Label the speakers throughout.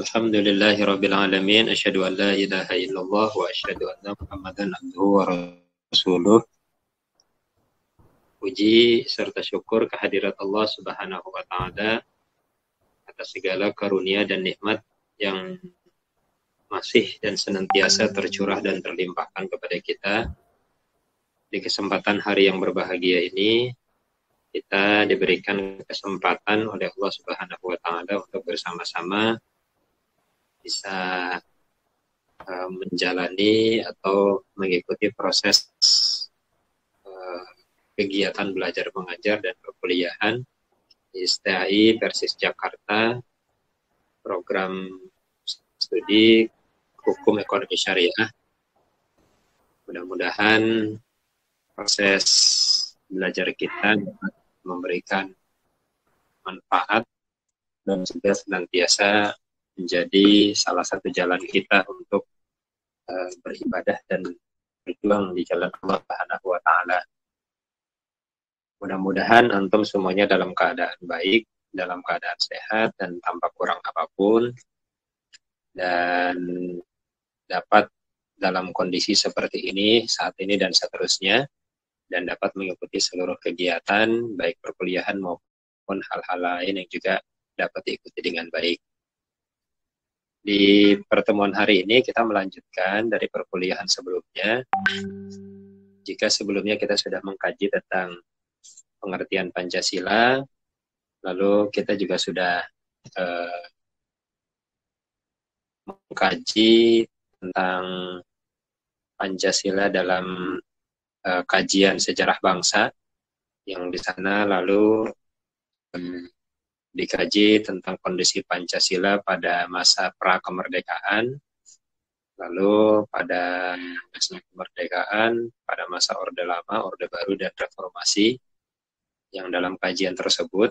Speaker 1: Alhamdulillahirabbil alamin, asyhadu an la ilaha illallah wa asyhadu anna Muhammadan abduhu wa rasuluh. Puji serta syukur kehadirat Allah Subhanahu wa taala atas segala karunia dan nikmat yang masih dan senantiasa tercurah dan terlimpahkan kepada kita. Di kesempatan hari yang berbahagia ini, kita diberikan kesempatan oleh Allah Subhanahu wa taala untuk bersama-sama bisa menjalani atau mengikuti proses kegiatan belajar mengajar dan perkuliahan di STAI Persis Jakarta, program studi Hukum Ekonomi Syariah. Mudah-mudahan proses belajar kita dapat memberikan manfaat dan juga senantiasa menjadi salah satu jalan kita untuk beribadah dan berjuang di jalan Allah Subhanahu wa taala. Mudah-mudahan antum semuanya dalam keadaan baik, dalam keadaan sehat dan tanpa kurang apapun, dan dapat dalam kondisi seperti ini saat ini dan seterusnya, dan dapat mengikuti seluruh kegiatan baik perkuliahan maupun hal-hal lain yang juga dapat diikuti dengan baik. Di pertemuan hari ini kita melanjutkan dari perkuliahan sebelumnya. Jika sebelumnya kita sudah mengkaji tentang pengertian Pancasila, lalu kita juga sudah mengkaji tentang Pancasila dalam kajian sejarah bangsa, yang di sana lalu dikaji tentang kondisi Pancasila pada masa pra-kemerdekaan, lalu pada masa kemerdekaan, pada masa Orde Lama, Orde Baru, dan Reformasi. Yang dalam kajian tersebut,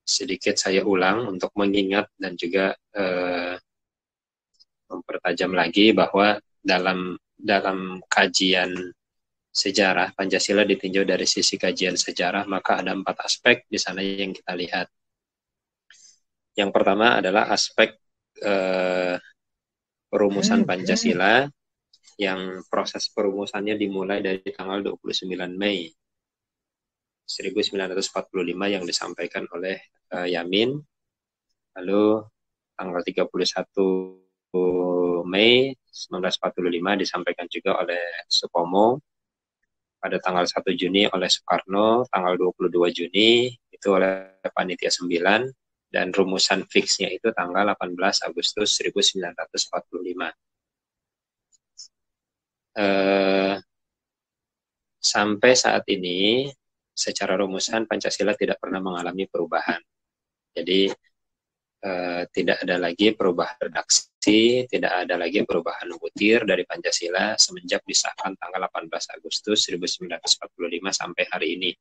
Speaker 1: sedikit saya ulang untuk mengingat dan juga mempertajam lagi bahwa dalam kajian sejarah Pancasila ditinjau dari sisi kajian sejarah, maka ada 4 aspek di sana yang kita lihat. Yang pertama adalah aspek perumusan Pancasila, yang proses perumusannya dimulai dari tanggal 29 Mei 1945 yang disampaikan oleh Yamin, lalu tanggal 31 Mei 1945 disampaikan juga oleh Supomo, pada tanggal 1 Juni oleh Soekarno, tanggal 22 Juni itu oleh Panitia 9, dan rumusan fixnya itu tanggal 18 Agustus 1945. Sampai saat ini, secara rumusan Pancasila tidak pernah mengalami perubahan. Jadi, tidak ada lagi perubahan redaksi, tidak ada lagi perubahan butir dari Pancasila semenjak disahkan tanggal 18 Agustus 1945 sampai hari ini.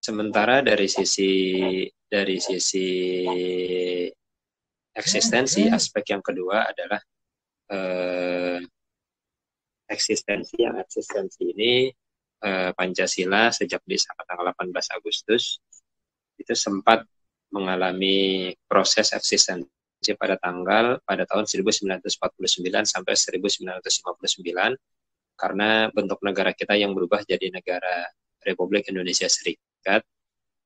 Speaker 1: Sementara dari sisi eksistensi, aspek yang kedua adalah eksistensi ini Pancasila sejak disahkan tanggal 18 Agustus itu sempat mengalami proses eksistensi pada tahun 1949 sampai 1959, karena bentuk negara kita yang berubah jadi negara Republik Indonesia Serikat,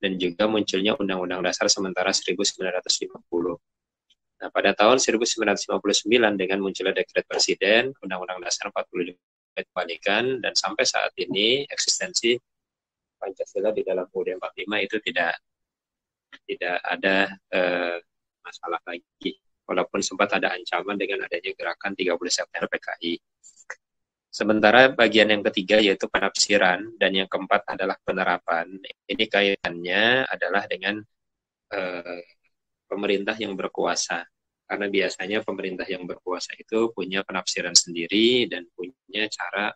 Speaker 1: dan juga munculnya Undang-Undang Dasar sementara 1950. Nah, pada tahun 1959 dengan munculnya Dekret Presiden, Undang-Undang Dasar 45 dikembalikan, dan sampai saat ini eksistensi Pancasila di dalam UUD 45 itu tidak ada masalah lagi, walaupun sempat ada ancaman dengan adanya gerakan 30 September PKI. Sementara bagian yang ketiga yaitu penafsiran, dan yang keempat adalah penerapan. Ini kaitannya adalah dengan pemerintah yang berkuasa. Karena biasanya pemerintah yang berkuasa itu punya penafsiran sendiri dan punya cara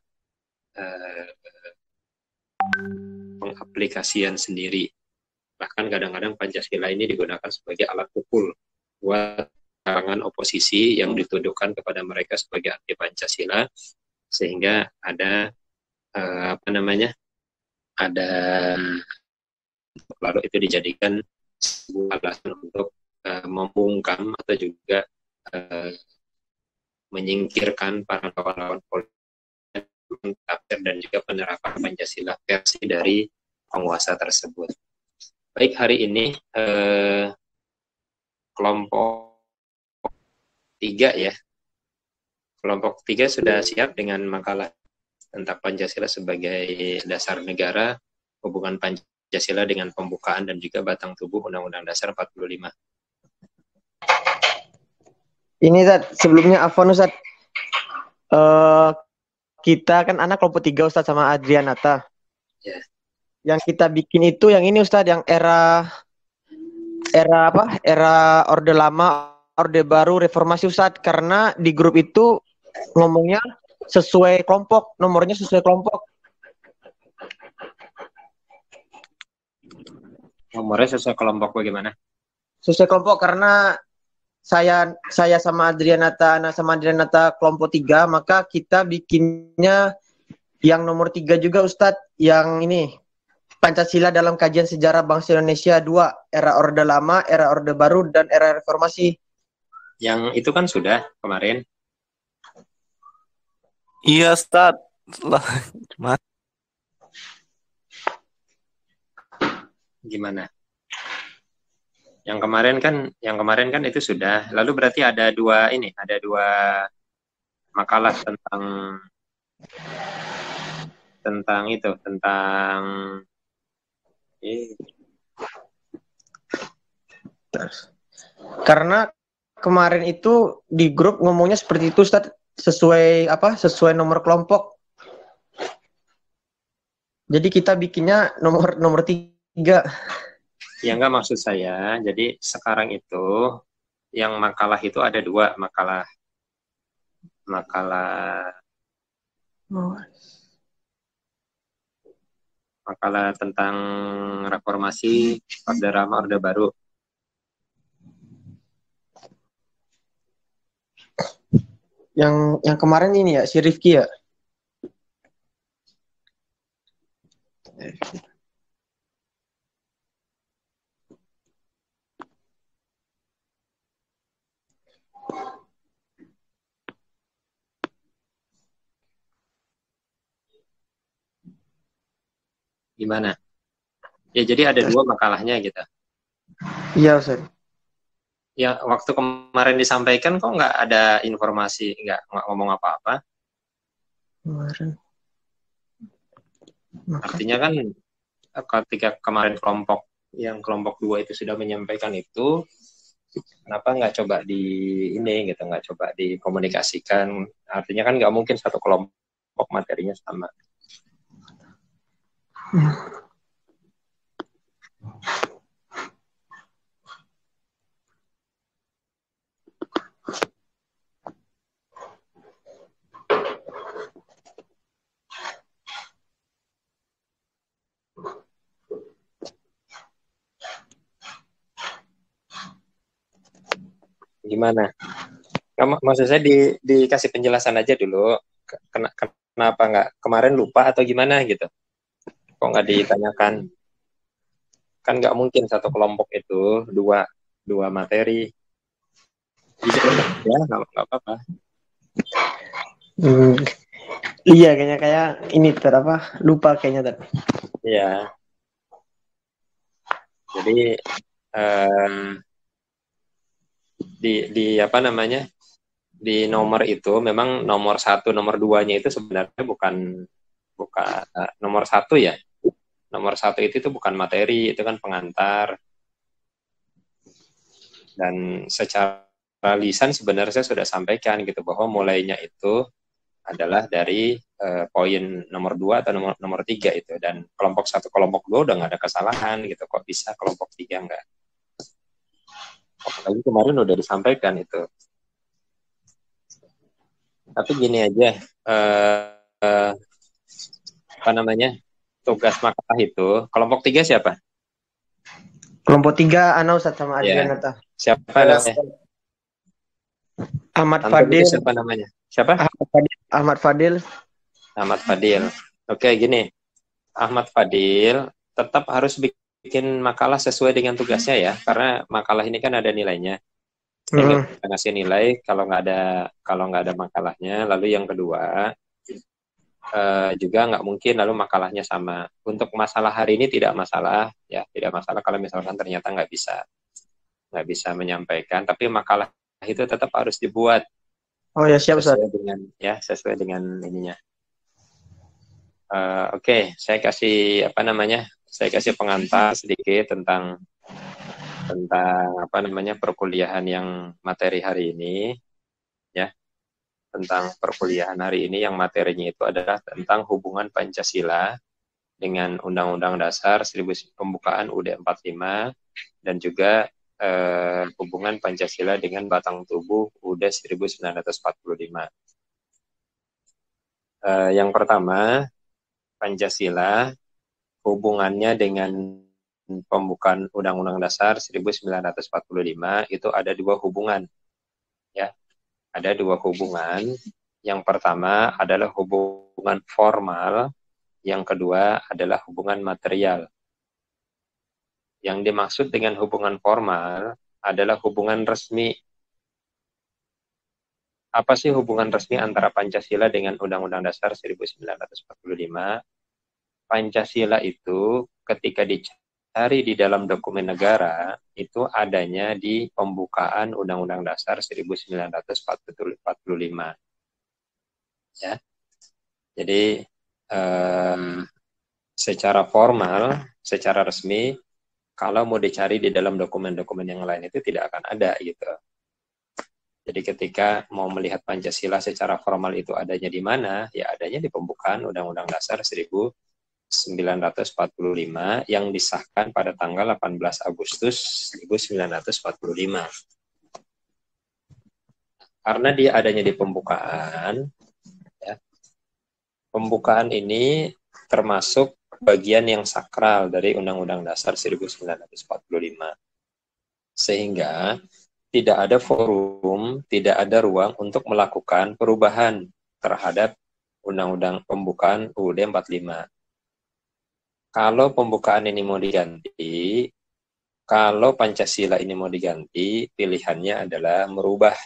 Speaker 1: pengaplikasian sendiri. Bahkan kadang-kadang Pancasila ini digunakan sebagai alat pukul buat kalangan oposisi yang dituduhkan kepada mereka sebagai anti Pancasila, sehingga ada lalu itu dijadikan sebuah alasan untuk membungkam atau juga menyingkirkan para lawan-lawan politik, tafsir dan juga penerapan Pancasila versi dari penguasa tersebut. Baik, hari ini kelompok 3 ya. Kelompok 3 sudah siap dengan makalah tentang Pancasila sebagai dasar negara, hubungan Pancasila dengan pembukaan dan juga batang tubuh Undang-Undang Dasar 45.
Speaker 2: Ini Ustaz, sebelumnya Afwan Ustaz. Kita kan anak kelompok 3 Ustaz sama Adrianata.
Speaker 1: Ya.
Speaker 2: Yang kita bikin itu yang ini Ustaz, yang era apa? Era Orde Lama, Orde Baru, Reformasi Ustaz, karena di grup itu ngomongnya sesuai kelompok, nomornya sesuai kelompok.
Speaker 1: Nomornya sesuai kelompok bagaimana?
Speaker 2: Sesuai kelompok karena saya sama Adrianata kelompok 3, maka kita bikinnya yang nomor 3 juga Ustadz, yang ini Pancasila dalam kajian sejarah bangsa Indonesia 2, era Orde Lama, era Orde Baru, dan era Reformasi.
Speaker 1: Yang itu kan sudah kemarin.
Speaker 3: Iya, Ustaz.
Speaker 1: Gimana? Yang kemarin kan itu sudah. Lalu berarti ada dua makalah tentang
Speaker 2: karena kemarin itu di grup ngomongnya seperti itu Ustaz, sesuai nomor kelompok. Jadi kita bikinnya nomor 3.
Speaker 1: Ya enggak, maksud saya, jadi sekarang itu yang makalah itu ada 2 makalah tentang reformasi, Orde Lama, Orde Baru.
Speaker 2: Yang kemarin ini ya, si Rifki ya.
Speaker 1: Gimana? Ya, jadi ada 2 makalahnya gitu.
Speaker 2: Iya Ustaz.
Speaker 1: Ya, waktu kemarin disampaikan kok nggak ada informasi, nggak ngomong apa-apa.
Speaker 2: Kemarin.
Speaker 1: Artinya kan ketika kemarin kelompok 2 itu sudah menyampaikan itu, kenapa nggak coba nggak coba dikomunikasikan? Artinya kan nggak mungkin satu kelompok materinya sama. Gimana? Maksud saya dikasih penjelasan aja dulu. Kenapa nggak kemarin lupa atau gimana gitu? Kok nggak ditanyakan? Kan nggak mungkin satu kelompok itu dua materi. Ya, nggak apa-apa.
Speaker 2: Iya, kayak ini lupa kayaknya tadi.
Speaker 1: Iya. Jadi di nomor itu memang nomor 1, nomor 2-nya itu sebenarnya bukan nomor 1 ya. Nomor 1 itu bukan materi, itu kan pengantar. Dan secara lisan sebenarnya saya sudah sampaikan gitu bahwa mulainya itu adalah dari poin nomor 2 atau nomor 3 itu, dan kelompok 1, kelompok 2 udah nggak ada kesalahan gitu, kok bisa kelompok 3 enggak. Apalagi kemarin udah disampaikan itu. Tapi gini aja, tugas makalah itu, kelompok 3 siapa?
Speaker 2: Kelompok 3 Ana Ustaz sama Adrianata.
Speaker 1: Siapa namanya?
Speaker 2: Ahmad Fadil.
Speaker 1: Siapa namanya? Siapa?
Speaker 2: Ahmad Fadil.
Speaker 1: Ahmad Fadil. Oke, gini. Ahmad Fadil tetap harus bikin bikin makalah sesuai dengan tugasnya ya, karena makalah ini kan ada nilainya. Saya nggak bisa ngasih nilai kalau nggak ada makalahnya. Lalu yang kedua, juga nggak mungkin lalu makalahnya sama. Untuk masalah hari ini tidak masalah, ya tidak masalah kalau misalkan ternyata nggak bisa menyampaikan, tapi makalah itu tetap harus dibuat.
Speaker 2: Oh ya, siap Ustaz.
Speaker 1: Sesuai dengan ininya. Oke, saya kasih Saya kasih pengantar sedikit tentang perkuliahan yang materi hari ini, ya. Tentang perkuliahan hari ini yang materinya itu adalah tentang hubungan Pancasila dengan Undang-Undang Dasar 1000 pembukaan UUD 45 dan juga hubungan Pancasila dengan batang tubuh UUD 1945. Yang pertama, Pancasila hubungannya dengan pembukaan Undang-Undang Dasar 1945 itu ada dua hubungan. Ya. Ada dua hubungan. Yang pertama adalah hubungan formal, yang kedua adalah hubungan material. Yang dimaksud dengan hubungan formal adalah hubungan resmi. Apa sih hubungan resmi antara Pancasila dengan Undang-Undang Dasar 1945? Pancasila itu ketika dicari di dalam dokumen negara itu adanya di pembukaan Undang-Undang Dasar 1945. Ya. Jadi secara formal, secara resmi, kalau mau dicari di dalam dokumen-dokumen yang lain itu tidak akan ada gitu. Jadi ketika mau melihat Pancasila secara formal itu adanya di mana? Ya adanya di pembukaan Undang-Undang Dasar 1945 yang disahkan pada tanggal 18 Agustus 1945. Karena dia adanya di pembukaan, ya, pembukaan ini termasuk bagian yang sakral dari Undang-Undang Dasar 1945. Sehingga tidak ada forum, tidak ada ruang untuk melakukan perubahan terhadap Undang-Undang pembukaan UUD 45. Kalau pembukaan ini mau diganti, kalau Pancasila ini mau diganti, pilihannya adalah merubah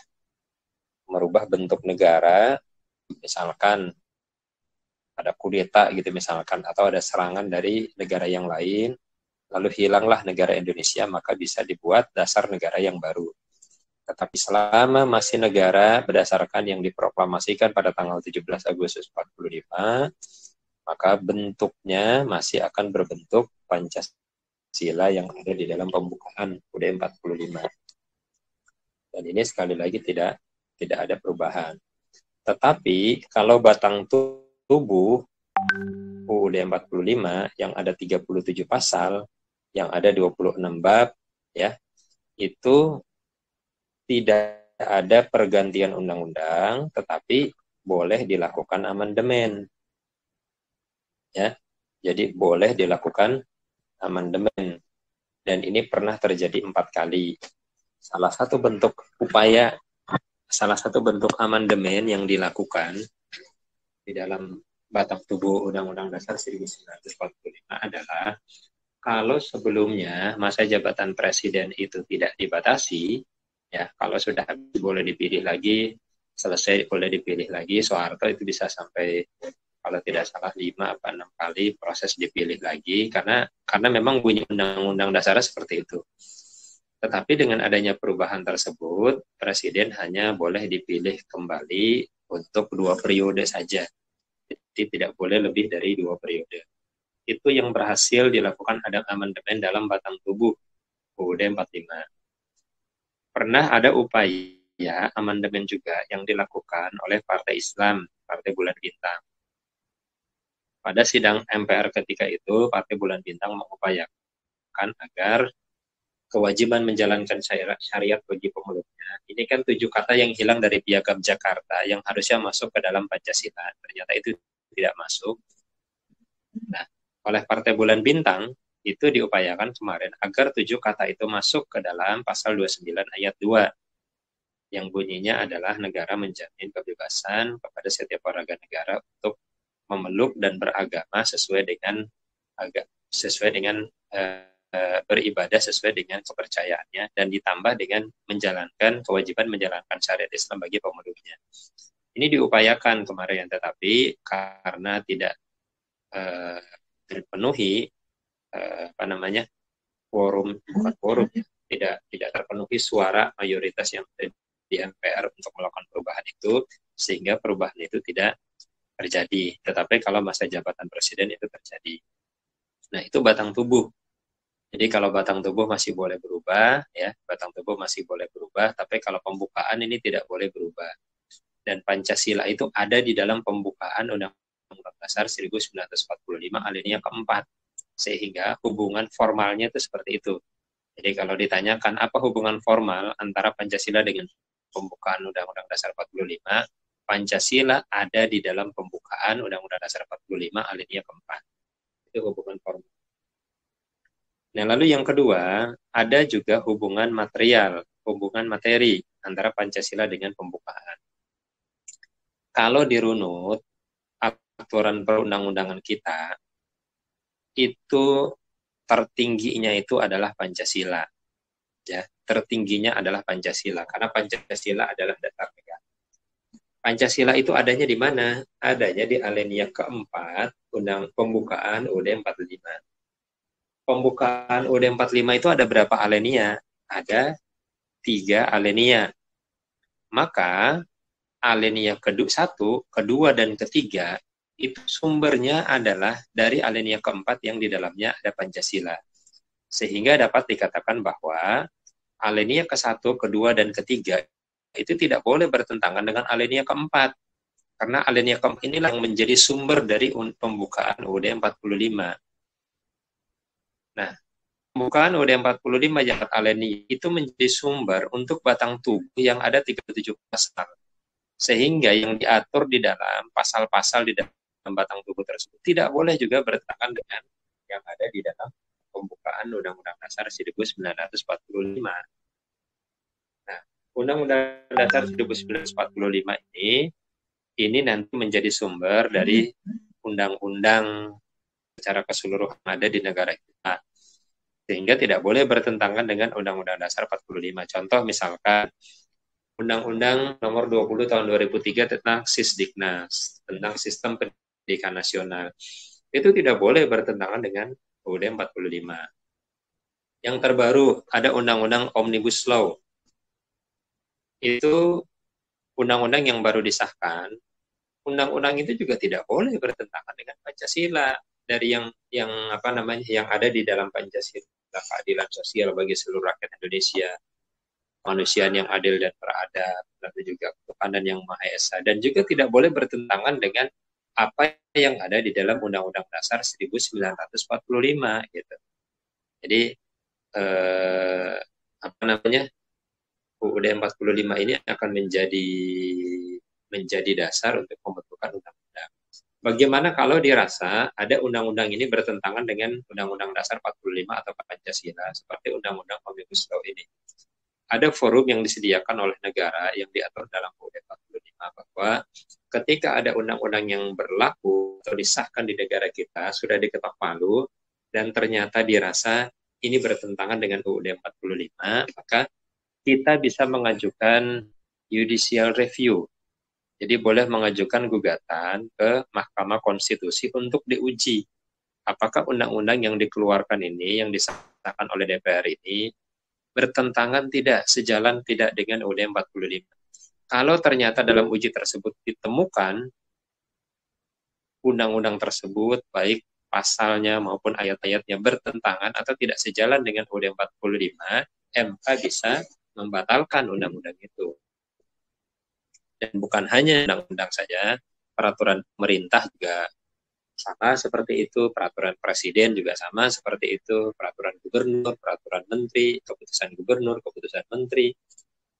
Speaker 1: bentuk negara, misalkan ada kudeta gitu misalkan, atau ada serangan dari negara yang lain, lalu hilanglah negara Indonesia, maka bisa dibuat dasar negara yang baru. Tetapi selama masih negara berdasarkan yang diproklamasikan pada tanggal 17 Agustus 45, maka bentuknya masih akan berbentuk Pancasila yang ada di dalam pembukaan UUD 45. Dan ini sekali lagi tidak ada perubahan. Tetapi kalau batang tubuh UUD 45 yang ada 37 pasal, yang ada 26 bab, ya, itu tidak ada pergantian undang-undang, tetapi boleh dilakukan amandemen. Ya, jadi boleh dilakukan amandemen. Dan ini pernah terjadi 4 kali. Salah satu bentuk amandemen yang dilakukan di dalam batang tubuh Undang-Undang Dasar 1945 adalah kalau sebelumnya masa jabatan presiden itu tidak dibatasi, ya kalau sudah boleh dipilih lagi, selesai boleh dipilih lagi, Soeharto itu bisa sampai kalau tidak salah 5 atau 6 kali proses dipilih lagi karena memang bunyi Undang-Undang Dasarnya seperti itu. Tetapi dengan adanya perubahan tersebut, presiden hanya boleh dipilih kembali untuk 2 periode saja. Jadi tidak boleh lebih dari 2 periode. Itu yang berhasil dilakukan ada amandemen dalam batang tubuh UUD 45. Pernah ada upaya amandemen juga yang dilakukan oleh Partai Islam, Partai Bulan Bintang. Pada sidang MPR ketika itu, Partai Bulan Bintang mengupayakan agar kewajiban menjalankan syariat bagi pemeluknya. Ini kan 7 kata yang hilang dari Piagam Jakarta yang harusnya masuk ke dalam Pancasila. Ternyata itu tidak masuk. Nah, oleh Partai Bulan Bintang, itu diupayakan kemarin agar 7 kata itu masuk ke dalam pasal 29 ayat 2 yang bunyinya adalah negara menjamin kebebasan kepada setiap warga negara untuk memeluk dan beragama sesuai dengan beribadah sesuai dengan kepercayaannya dan ditambah dengan menjalankan kewajiban menjalankan syariat Islam bagi pemeluknya. Ini diupayakan kemarin, tetapi karena tidak terpenuhi quorum, bukan quorum, tidak terpenuhi suara mayoritas yang di MPR untuk melakukan perubahan itu, sehingga perubahan itu tidak terjadi. Tetapi kalau masa jabatan presiden itu terjadi. Nah, itu batang tubuh. Jadi kalau batang tubuh masih boleh berubah, ya, batang tubuh masih boleh berubah, tapi kalau pembukaan ini tidak boleh berubah. Dan Pancasila itu ada di dalam pembukaan Undang-Undang Dasar 1945 alinea keempat. Sehingga hubungan formalnya itu seperti itu. Jadi kalau ditanyakan apa hubungan formal antara Pancasila dengan pembukaan Undang-Undang Dasar 45, Pancasila ada di dalam pembukaan Undang-Undang Dasar 45 alinea keempat. Itu hubungan formal. Nah, lalu yang kedua, ada juga hubungan material, hubungan materi antara Pancasila dengan pembukaan. Kalau dirunut, aturan perundang-undangan kita, itu tertingginya itu adalah Pancasila. Ya, tertingginya adalah Pancasila, karena Pancasila adalah dasar negara. Pancasila itu adanya di mana? Adanya di alinea keempat, Undang Pembukaan UUD 45. Pembukaan UUD 45 itu ada berapa alinea? Ada 3 alinea. Maka alinea satu, kedua, dan ketiga itu sumbernya adalah dari alinea keempat yang di dalamnya ada Pancasila. Sehingga dapat dikatakan bahwa alinea ke-1, kedua, dan ketiga itu tidak boleh bertentangan dengan alinea keempat. Karena alinea keempat inilah yang menjadi sumber dari pembukaan UUD 45. Nah, pembukaan UUD 45 yang alinea itu menjadi sumber untuk batang tubuh yang ada 37 pasal. Sehingga yang diatur di dalam pasal-pasal di dalam batang tubuh tersebut tidak boleh juga bertentangan dengan yang ada di dalam pembukaan Undang-Undang Dasar 1945. Nah, Undang-Undang Dasar 1945 ini nanti menjadi sumber dari undang-undang secara keseluruhan ada di negara kita. Sehingga tidak boleh bertentangan dengan Undang-Undang Dasar 45. Contoh misalkan Undang-Undang Nomor 20 Tahun 2003 tentang Sisdiknas, tentang Sistem Pendidikan Nasional. Itu tidak boleh bertentangan dengan UUD 45. Yang terbaru ada Undang-Undang Omnibus Law. Itu undang-undang yang baru disahkan. Undang-undang itu juga tidak boleh bertentangan dengan Pancasila dari yang ada di dalam Pancasila, keadilan sosial bagi seluruh rakyat Indonesia, kemanusiaan yang adil dan beradab, lalu juga ketuhanan yang Maha Esa, dan juga tidak boleh bertentangan dengan apa yang ada di dalam Undang-Undang Dasar 1945 gitu. Jadi UUD 45 ini akan menjadi dasar untuk pembentukan undang-undang. Bagaimana kalau dirasa ada undang-undang ini bertentangan dengan Undang-Undang Dasar 45 atau Pancasila, seperti Undang-Undang Omnibus Law ini? Ada forum yang disediakan oleh negara yang diatur dalam UUD 45 bahwa ketika ada undang-undang yang berlaku atau disahkan di negara kita, sudah diketok palu, dan ternyata dirasa ini bertentangan dengan UUD 45, maka kita bisa mengajukan judicial review. Jadi boleh mengajukan gugatan ke Mahkamah Konstitusi untuk diuji apakah undang-undang yang dikeluarkan ini, yang disahkan oleh DPR ini, bertentangan tidak, sejalan tidak dengan UUD 45. Kalau ternyata dalam uji tersebut ditemukan undang-undang tersebut, baik pasalnya maupun ayat-ayatnya bertentangan atau tidak sejalan dengan UUD 45, MK bisa membatalkan undang-undang itu. Dan bukan hanya undang-undang saja, peraturan pemerintah juga sama seperti itu, peraturan presiden juga sama seperti itu, peraturan gubernur, peraturan menteri, keputusan gubernur, keputusan menteri,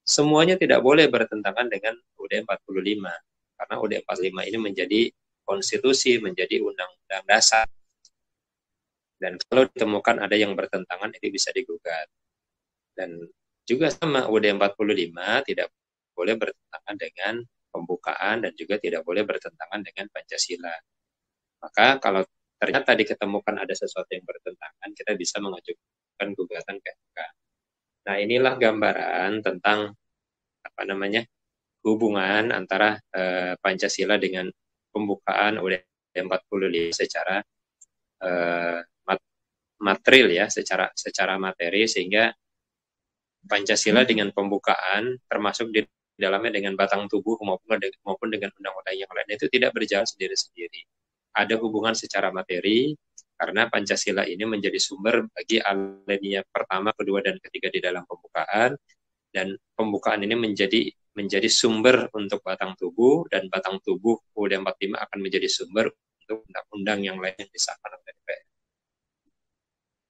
Speaker 1: semuanya tidak boleh bertentangan dengan UUD 45, karena UUD 45 ini menjadi konstitusi, menjadi undang-undang dasar. Dan kalau ditemukan ada yang bertentangan, itu bisa digugat. Dan juga sama, UUD 45 tidak boleh bertentangan dengan pembukaan dan juga tidak boleh bertentangan dengan Pancasila. Maka kalau ternyata diketemukan ada sesuatu yang bertentangan, kita bisa mengajukan mengajukan gugatan ke MK. Nah, inilah gambaran tentang apa namanya hubungan antara Pancasila dengan pembukaan UUD 45 secara material ya, secara materi, sehingga Pancasila dengan pembukaan termasuk di dalamnya dengan batang tubuh maupun dengan undang-undang yang lain itu tidak berjalan sendiri-sendiri. Ada hubungan secara materi karena Pancasila ini menjadi sumber bagi alinea pertama, kedua, dan ketiga di dalam pembukaan, dan pembukaan ini menjadi sumber untuk batang tubuh, dan batang tubuh UUD 45 akan menjadi sumber untuk undang-undang yang lain yang disahkan oleh DPR.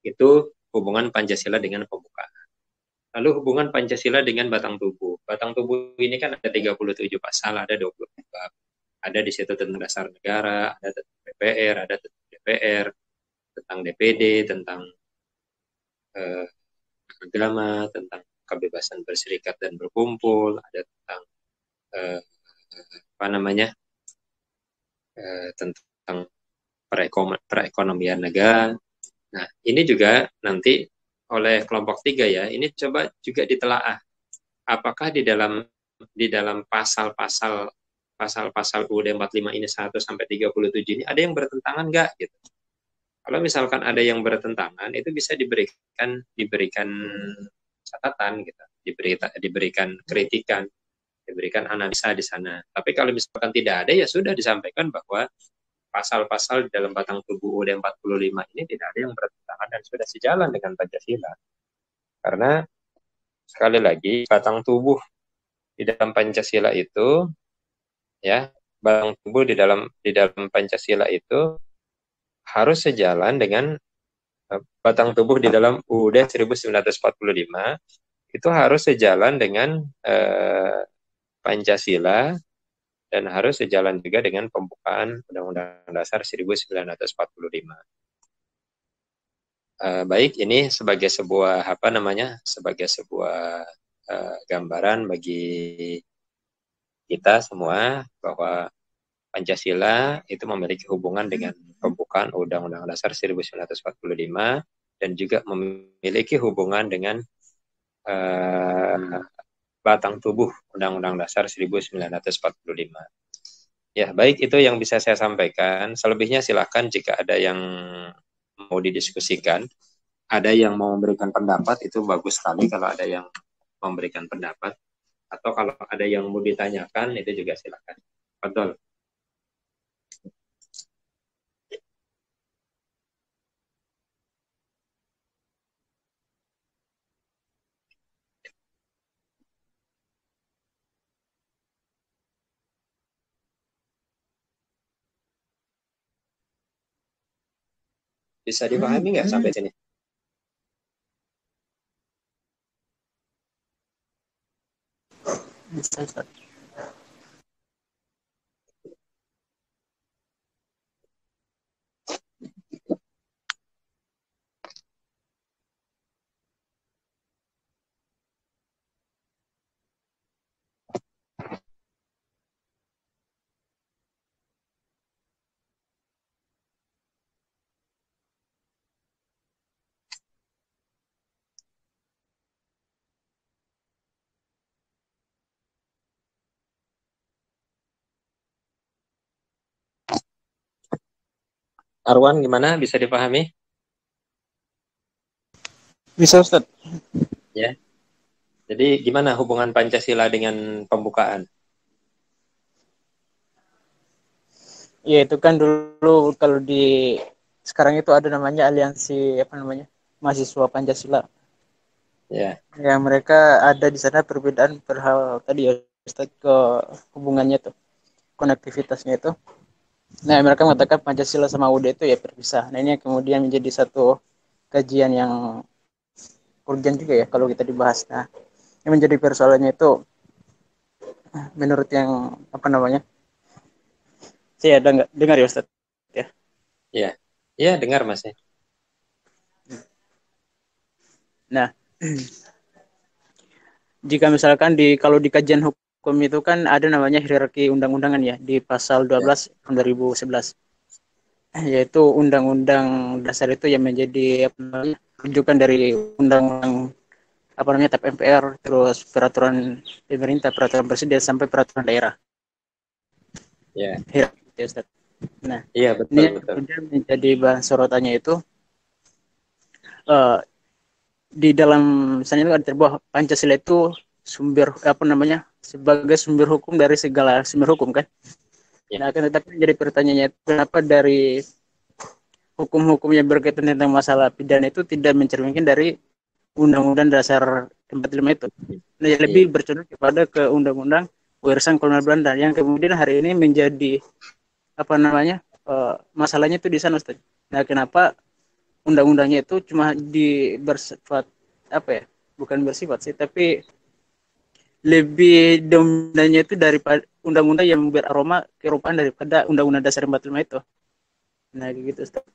Speaker 1: Itu hubungan Pancasila dengan pembukaan. Lalu hubungan Pancasila dengan batang tubuh. Batang tubuh ini kan ada 37 pasal, ada 20 bab. Ada di situ tentang dasar negara, ada tentang DPR, ada tentang DPR, tentang DPD, tentang agama, tentang kebebasan berserikat dan berkumpul, ada tentang tentang perekonomian negara. Nah, ini juga nanti oleh kelompok 3 ya, ini coba juga ditelaah. Apakah di dalam pasal-pasal UUD 45 ini 1 sampai 37 ini ada yang bertentangan enggak gitu. Kalau misalkan ada yang bertentangan, itu bisa diberikan catatan gitu, diberikan kritikan, diberikan analisa di sana. Tapi kalau misalkan tidak ada, ya sudah disampaikan bahwa pasal-pasal di dalam batang tubuh UUD 45 ini tidak ada yang bertentangan dan sudah sejalan dengan Pancasila. Karena sekali lagi batang tubuh di dalam Pancasila itu ya, batang tubuh di dalam Pancasila itu harus sejalan dengan batang tubuh di dalam UUD 1945 itu harus sejalan dengan Pancasila dan harus sejalan juga dengan pembukaan Undang-Undang Dasar 1945. Baik, ini sebagai sebuah gambaran bagi kita semua bahwa Pancasila itu memiliki hubungan dengan pembukaan Undang-Undang Dasar 1945 dan juga memiliki hubungan dengan batang tubuh Undang-Undang Dasar 1945. Ya, baik, itu yang bisa saya sampaikan. Selebihnya silakan jika ada yang mau didiskusikan. Ada yang mau memberikan pendapat, itu bagus sekali kalau ada yang memberikan pendapat. Atau kalau ada yang mau ditanyakan, itu juga silakan. Betul. Bisa dipahami nggak sampai sini?
Speaker 2: Bisa, Ustaz.
Speaker 1: Arwan, gimana? Bisa dipahami?
Speaker 2: Bisa, Ustaz.
Speaker 1: Ya. Jadi gimana hubungan Pancasila dengan pembukaan?
Speaker 2: Ya, itu kan dulu kalau di sekarang itu ada namanya aliansi mahasiswa Pancasila.
Speaker 1: Ya.
Speaker 2: Ya, mereka ada di sana perbedaan perhal tadi ya, Ustaz, ke hubungannya tuh, konektivitasnya itu. Nah, mereka mengatakan Pancasila sama UUD itu ya berpisah. Nah, ini kemudian menjadi satu kajian yang urgen juga ya kalau kita dibahas. Nah, yang menjadi persoalannya itu menurut yang saya ada nggak dengar ya, Ustaz?
Speaker 1: Ya, ya dengar Mas.
Speaker 2: Nah, jika misalkan kalau di kajian hukum itu kan ada namanya hierarki undang-undangan ya di pasal 12 tahun 2011. Yaitu undang-undang dasar itu yang menjadi
Speaker 3: rujukan dari undang-undang apa namanya TAP MPR, terus peraturan pemerintah, peraturan presiden sampai peraturan daerah.
Speaker 1: Ya,
Speaker 3: Ya, Ustaz. Nah,
Speaker 1: iya
Speaker 3: ini
Speaker 1: betul
Speaker 3: yang
Speaker 1: betul.
Speaker 3: kemudian menjadi bahan sorotannya itu uh, di dalam misalnya itu ada terbuat Pancasila itu sumber apa namanya sebagai sumber hukum dari segala sumber hukum kan.
Speaker 1: Ya,
Speaker 3: Nah, akan tetapi jadi pertanyaannya kenapa dari hukum-hukum yang berkaitan tentang masalah pidana itu tidak mencerminkan dari Undang-Undang Dasar 45 itu. Nah,
Speaker 1: iya.
Speaker 3: lebih bercondong kepada ke Undang-Undang Warisan Kolonial Belanda yang kemudian hari ini menjadi apa namanya masalahnya itu di sana Ustaz. Nah, kenapa undang-undangnya itu cuma bersifat apa ya? Bukan bersifat sih, tapi lebih dominannya itu daripada undang-undang yang beraroma kerupakan daripada Undang-Undang Dasar 45 itu. Nah, gitu Ustaz.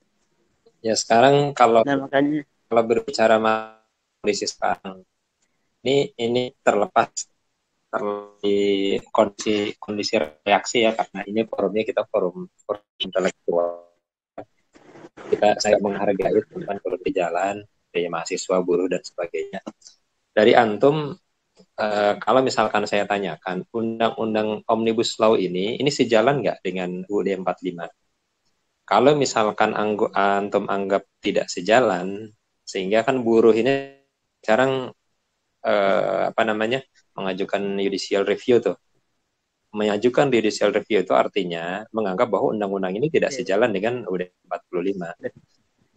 Speaker 1: Ya sekarang kalau
Speaker 3: Nah, makanya
Speaker 1: kalau berbicara kondisi sekarang, ini terlepas dari kondisi kondisi reaksi ya, karena ini forumnya kita forum intelektual. Saya menghargai teman-teman kalau di jalan, dari mahasiswa, buruh dan sebagainya. Dari antum, kalau misalkan saya tanyakan undang-undang omnibus law ini sejalan nggak dengan UUD 45? Kalau misalkan antum anggap tidak sejalan, sehingga kan buruh ini sekarang apa namanya mengajukan judicial review tuh. Mengajukan judicial review itu artinya menganggap bahwa undang-undang ini tidak sejalan dengan UUD 45.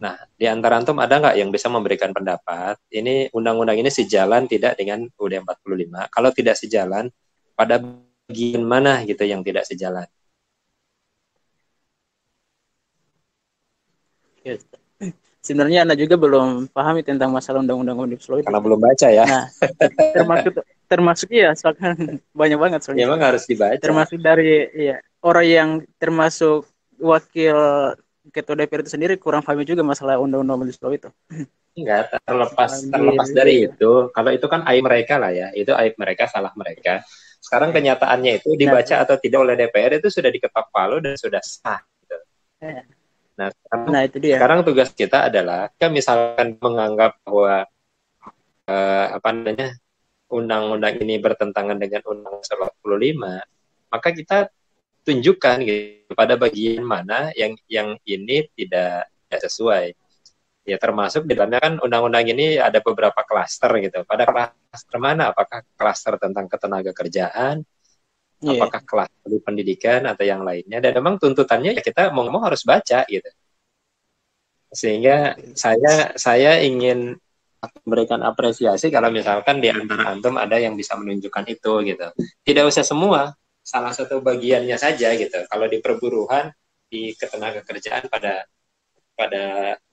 Speaker 1: Nah, di antara antum ada nggak yang bisa memberikan pendapat ini undang-undang ini sejalan tidak dengan UUD 45? Kalau tidak sejalan, pada bagian mana gitu yang tidak sejalan?
Speaker 3: ya, sebenarnya Anda juga belum pahami tentang masalah undang-undang omnibus law itu.
Speaker 1: Karena belum baca ya.
Speaker 3: Nah, termasuk termasuk ya, soalnya banyak banget
Speaker 1: Ya
Speaker 3: soalnya.
Speaker 1: emang harus dibaca.
Speaker 3: Termasuk dari ya orang yang termasuk wakil ketua DPR itu sendiri kurang paham juga masalah undang-undang omnibus law itu.
Speaker 1: Enggak,
Speaker 3: Di
Speaker 1: terlepas dari itu. Kalau itu kan aib mereka lah ya. Itu aib mereka, salah mereka. Sekarang kenyataannya itu
Speaker 3: nah,
Speaker 1: dibaca atau tidak oleh DPR itu sudah diketok palu dan sudah sah. Gitu. Nah,
Speaker 3: nah itu dia.
Speaker 1: sekarang tugas kita adalah, jika misalkan menganggap bahwa apa namanya undang-undang ini bertentangan dengan Undang-Undang 45, maka kita tunjukkan gitu pada bagian mana yang ini tidak sesuai. Ya termasuk di dalamnya kan undang-undang ini ada beberapa klaster gitu. Pada klaster mana? Apakah klaster tentang ketenaga kerjaan, apakah klaster di pendidikan atau yang lainnya? Dan memang tuntutannya ya kita mau ngomong harus baca gitu. Sehingga saya ingin memberikan apresiasi kalau misalkan di antara antum ada yang bisa menunjukkan itu gitu. Tidak usah semua, salah satu bagiannya saja gitu. Kalau di perburuhan, di ketenaga kerjaan pada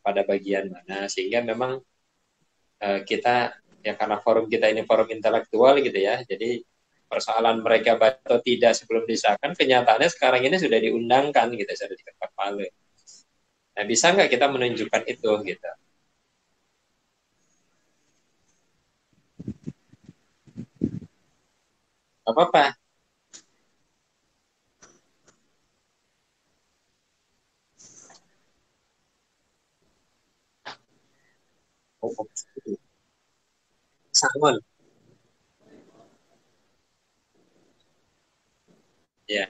Speaker 1: pada bagian mana, sehingga memang kita ya karena forum kita ini forum intelektual gitu ya, jadi persoalan mereka baca atau tidak sebelum disahkan, kenyataannya sekarang ini sudah diundangkan gitu, sudah diketok palu. Nah, bisa nggak kita menunjukkan itu gitu? Apa-apa. Oh, oh. Salmon. Ya.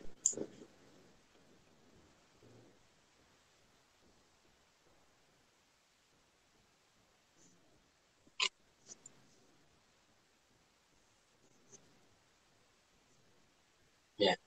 Speaker 1: Ya.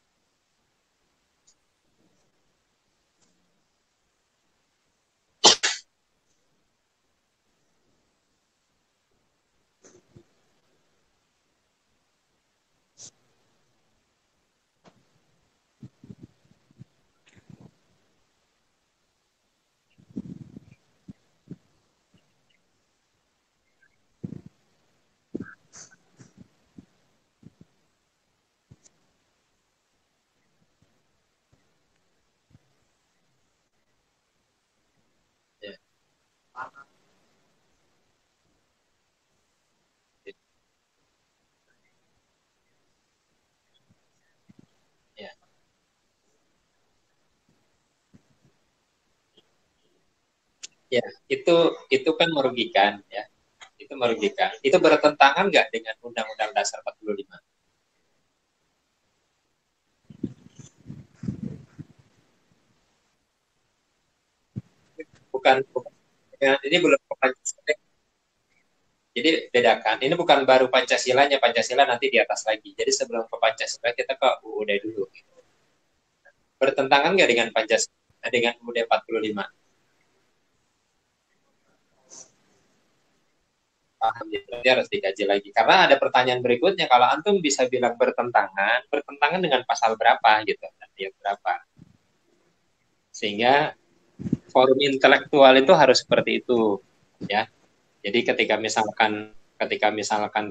Speaker 1: Ya, itu kan merugikan ya. Itu merugikan. Itu bertentangan nggak dengan Undang-Undang Dasar 45? Bukan ya, ini belum Pancasila. Jadi bedakan. Ini bukan baru Pancasilanya, Pancasila nanti di atas lagi. Jadi sebelum ke Pancasila kita ke UUD dulu. Bertentangan nggak dengan Pancasila, dengan UUD 45? Paham ya, berarti harus dikaji lagi. Karena ada pertanyaan berikutnya, kalau antum bisa bilang bertentangan dengan pasal berapa gitu, ayat berapa. Sehingga forum intelektual itu harus seperti itu, ya. Jadi ketika misalkan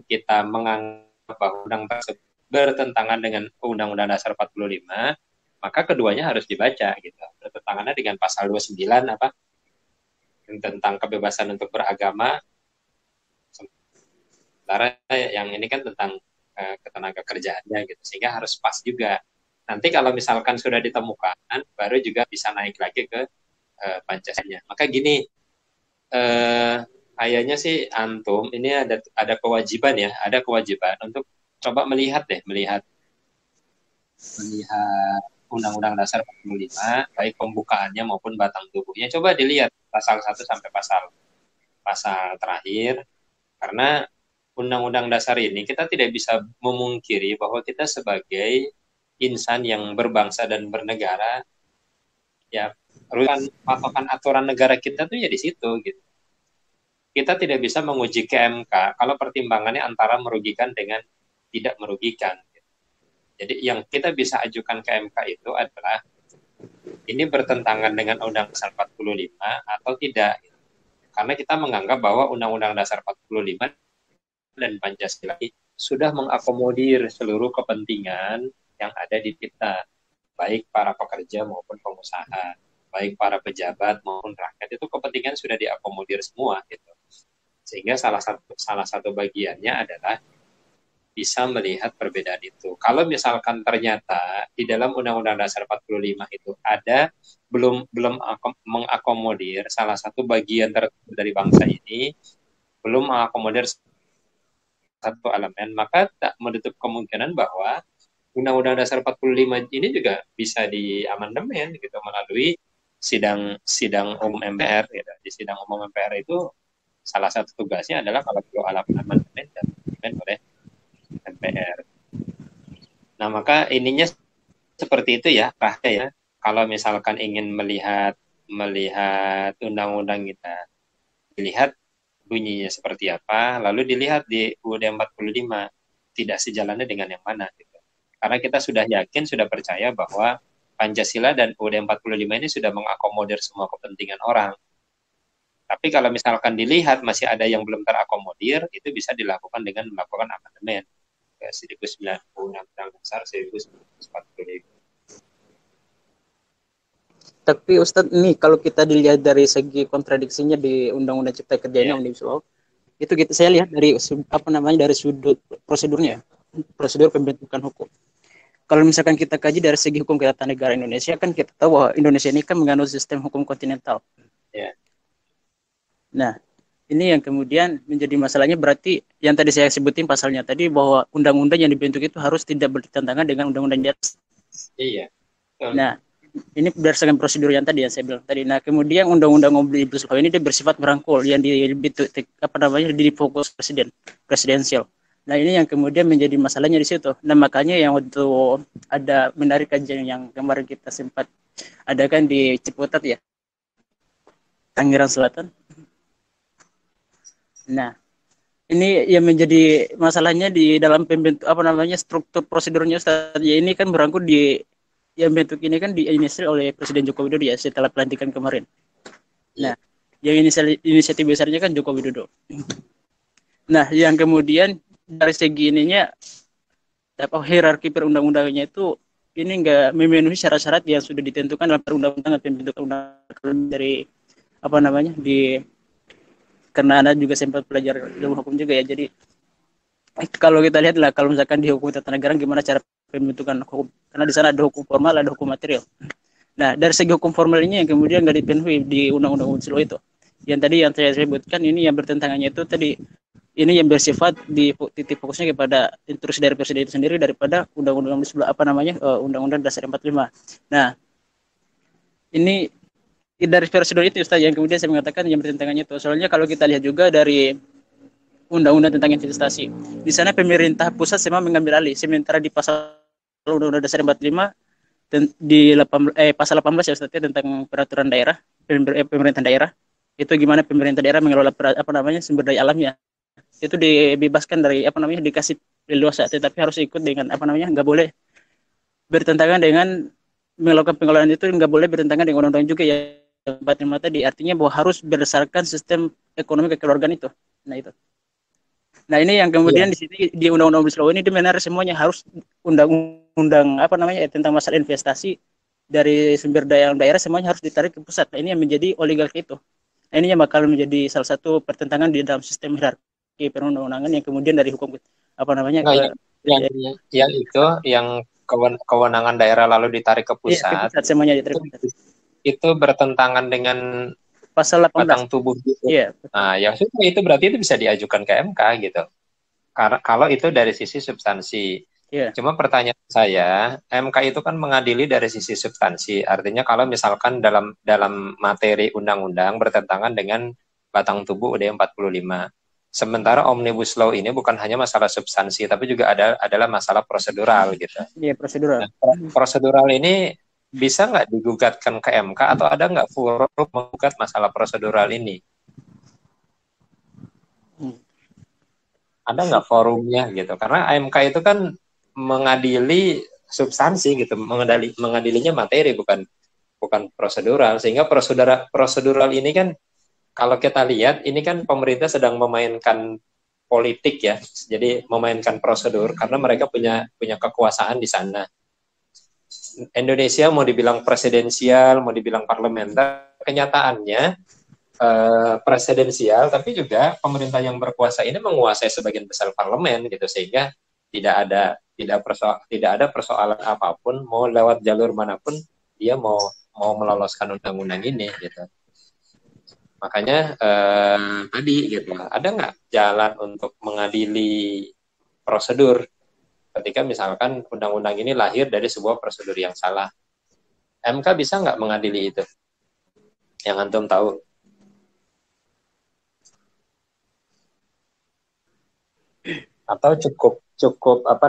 Speaker 1: kita menganggap bahwa undang tersebut bertentangan dengan Undang-Undang Dasar 45, maka keduanya harus dibaca gitu. Bertentangannya dengan pasal 29 apa? Tentang kebebasan untuk beragama. Sementara yang ini kan tentang ketenaga kerjaannya gitu, sehingga harus pas juga. Nanti kalau misalkan sudah ditemukan, baru juga bisa naik lagi ke Pancasila. Maka gini, kayaknya sih antum ini ada kewajiban ya, ada kewajiban untuk coba melihat Undang-Undang Dasar 45, baik pembukaannya maupun batang tubuhnya. Coba dilihat pasal 1 sampai pasal terakhir, karena Undang-Undang Dasar ini kita tidak bisa memungkiri bahwa kita sebagai insan yang berbangsa dan bernegara, ya patokan aturan negara kita tuh ya di situ gitu. Kita tidak bisa menguji ke MK kalau pertimbangannya antara merugikan dengan tidak merugikan. Jadi yang kita bisa ajukan ke MK itu adalah ini bertentangan dengan Undang-Undang Dasar 45 atau tidak. Karena kita menganggap bahwa Undang-Undang Dasar 45 dan Pancasila sudah mengakomodir seluruh kepentingan yang ada di kita, baik para pekerja maupun pengusaha, baik para pejabat maupun rakyat, itu kepentingan sudah diakomodir semua gitu. Sehingga salah satu bagiannya adalah bisa melihat perbedaan itu. Kalau misalkan ternyata di dalam Undang-Undang Dasar 45 itu ada belum mengakomodir salah satu bagian tertentu dari bangsa ini, belum mengakomodir satu elemen, maka tak menutup kemungkinan bahwa Undang-Undang Dasar 45 ini juga bisa diamandemen gitu melalui sidang umum MPR gitu. Di sidang umum MPR itu salah satu tugasnya adalah kalau perlu amandemen dan oleh MPR. Nah, maka ininya seperti itu ya, Pak ya. Kalau misalkan ingin melihat undang-undang kita, dilihat bunyinya seperti apa, lalu dilihat di UUD 45 tidak sejalannya dengan yang mana gitu. Karena kita sudah yakin, sudah percaya bahwa Pancasila dan UUD 45 ini sudah mengakomodir semua kepentingan orang. Tapi kalau misalkan dilihat masih ada yang belum terakomodir, itu bisa dilakukan dengan melakukan amandemen ke 1990 Undang-Undang Dasar 1945.
Speaker 3: Tapi Ustadz, ini kalau kita dilihat dari segi kontradiksinya di Undang-Undang Cipta Kerja ini, Omnibus Law, itu saya lihat dari dari sudut prosedurnya, prosedur pembentukan hukum. Kalau misalkan kita kaji dari segi hukum ketatanegaraan Indonesia, kan kita tahu bahwa Indonesia ini kan menganut sistem hukum kontinental.
Speaker 1: Yeah.
Speaker 3: Nah, ini yang kemudian menjadi masalahnya, berarti yang tadi saya sebutin pasalnya tadi, bahwa undang-undang yang dibentuk itu harus tidak bertentangan dengan undang-undang di atas.
Speaker 1: Iya.
Speaker 3: Nah, ini berdasarkan prosedur yang tadi yang saya bilang tadi. Nah, kemudian undang-undang Omnibus Law ini dia bersifat merangkul, yang di fokus presidensial. Nah, ini yang kemudian menjadi masalahnya di situ. Nah, makanya yang waktu ada menarik kajian yang kemarin kita sempat adakan di Ciputat ya, Tangerang Selatan. Nah, ini yang menjadi masalahnya di dalam pembentuk struktur prosedurnya Ustaz. Ya, ini kan berangkut yang bentuk ini kan diinisiasi oleh Presiden Joko Widodo ya setelah pelantikan kemarin. Nah, yang inisiatif besarnya kan Joko Widodo. Nah, yang kemudian dari segi ininya hierarki perundang-undangnya itu ini enggak memenuhi syarat-syarat yang sudah ditentukan dalam perundang-undangan pembentukan undang dari karena Anda juga sempat belajar ilmu hukum juga ya. Jadi kalau kita lihat lah, kalau misalkan di hukum tata negara gimana cara pembentukan hukum, karena di sana ada hukum formal, ada hukum material. Nah, dari segi hukum formal ini yang kemudian nggak dipenuhi di undang-undang Omnibus Law itu. Yang tadi yang saya sebutkan ini yang bertentangannya itu tadi, ini yang bersifat di titik fokusnya kepada instruksi dari presiden itu sendiri daripada undang-undang di sebelah Undang-Undang Dasar 45. Nah, ini dari prosedur itu Ustaz yang kemudian saya mengatakan yang bertentangannya itu. Soalnya kalau kita lihat juga dari undang-undang tentang investasi, di sana pemerintah pusat semua mengambil alih, sementara di pasal Undang-Undang Dasar 45 di pasal 18 ya Ustaz ya, tentang peraturan daerah, pemerintah daerah itu gimana pemerintah daerah mengelola sumber daya alamnya, itu dibebaskan dari dikasih leluasa, tetapi harus ikut dengan nggak boleh bertentangan dengan melakukan pengelolaan, itu nggak boleh bertentangan dengan undang-undang juga ya, batin tadi artinya bahwa harus berdasarkan sistem ekonomi kekeluargaan itu. Nah itu. Nah ini yang kemudian di sini di undang-undang Omnibus Law ini benar semuanya harus undang-undang tentang masalah investasi dari sumber daya daerah semuanya harus ditarik ke pusat. Nah, ini yang menjadi oligarki itu. Nah, ini yang bakal menjadi salah satu pertentangan di dalam sistem hierarki perundang-undangan yang kemudian dari hukum
Speaker 1: yang itu yang kewenangan daerah lalu ditarik ke pusat.
Speaker 3: Iya, ke pusat semuanya ditarik ke pusat.
Speaker 1: Itu bertentangan dengan
Speaker 3: pasal 18
Speaker 1: batang tubuh gitu.
Speaker 3: Iya.
Speaker 1: Nah, ya sudah itu berarti itu bisa diajukan ke MK gitu. Karena kalau itu dari sisi substansi.
Speaker 3: Yeah.
Speaker 1: Cuma pertanyaan saya, MK itu kan mengadili dari sisi substansi. Artinya kalau misalkan dalam materi undang-undang bertentangan dengan batang tubuh UUD 45. Sementara Omnibus Law ini bukan hanya masalah substansi, tapi juga adalah masalah prosedural gitu.
Speaker 3: Iya, prosedural.
Speaker 1: Nah, prosedural ini bisa nggak digugatkan ke MK atau ada nggak forum menggugat masalah prosedural ini? Ada nggak forumnya gitu? Karena MK itu kan mengadili substansi gitu, mengadilinya materi bukan prosedural, sehingga prosedural ini kan kalau kita lihat ini kan pemerintah sedang memainkan politik ya, jadi memainkan prosedur karena mereka punya kekuasaan di sana. Indonesia mau dibilang presidensial, mau dibilang parlementer, kenyataannya presidensial, tapi juga pemerintah yang berkuasa ini menguasai sebagian besar parlemen gitu, sehingga tidak ada persoalan apapun, mau lewat jalur manapun dia mau meloloskan undang-undang ini gitu. Makanya tadi gitu, ada nggak jalan untuk mengadili prosedur ketika misalkan undang-undang ini lahir dari sebuah prosedur yang salah? MK bisa nggak mengadili itu? Yang antum tahu? Atau cukup apa